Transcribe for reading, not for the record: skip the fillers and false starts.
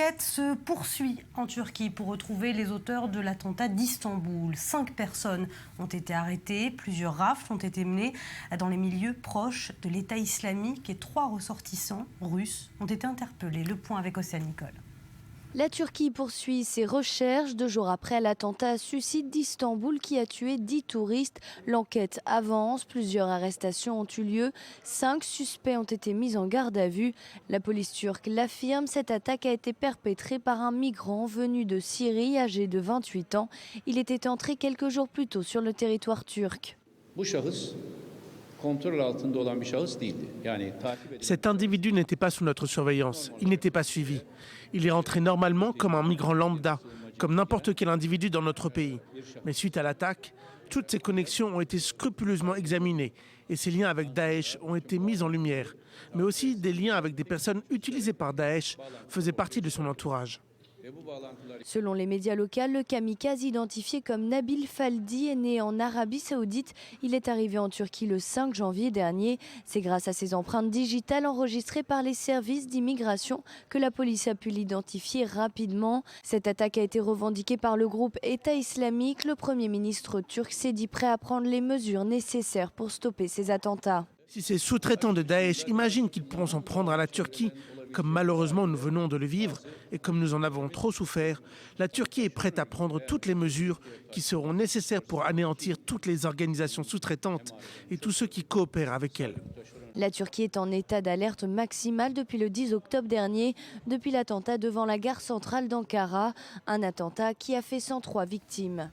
L'enquête se poursuit en Turquie pour retrouver les auteurs de l'attentat d'Istanbul. 5 personnes ont été arrêtées, plusieurs rafles ont été menées dans les milieux proches de l'État islamique et 3 ressortissants russes ont été interpellés. Le point avec Océane Nicole. La Turquie poursuit ses recherches 2 jours après l'attentat suicide d'Istanbul qui a tué 10 touristes. L'enquête avance, plusieurs arrestations ont eu lieu, 5 suspects ont été mis en garde à vue. La police turque l'affirme, cette attaque a été perpétrée par un migrant venu de Syrie âgé de 28 ans. Il était entré quelques jours plus tôt sur le territoire turc. Cet individu n'était pas sous notre surveillance, il n'était pas suivi. Il est entré normalement comme un migrant lambda, comme n'importe quel individu dans notre pays. Mais suite à l'attaque, toutes ses connexions ont été scrupuleusement examinées et ses liens avec Daesh ont été mis en lumière. Mais aussi des liens avec des personnes utilisées par Daesh faisaient partie de son entourage. Selon les médias locaux, le kamikaze identifié comme Nabil Faldi est né en Arabie Saoudite. Il est arrivé en Turquie le 5 janvier dernier. C'est grâce à ses empreintes digitales enregistrées par les services d'immigration que la police a pu l'identifier rapidement. Cette attaque a été revendiquée par le groupe État islamique. Le Premier ministre turc s'est dit prêt à prendre les mesures nécessaires pour stopper ces attentats. Si ces sous-traitants de Daesh imaginent qu'ils pourront s'en prendre à la Turquie, comme malheureusement nous venons de le vivre et comme nous en avons trop souffert, la Turquie est prête à prendre toutes les mesures qui seront nécessaires pour anéantir toutes les organisations sous-traitantes et tous ceux qui coopèrent avec elles. La Turquie est en état d'alerte maximale depuis le 10 octobre dernier, depuis l'attentat devant la gare centrale d'Ankara, un attentat qui a fait 103 victimes.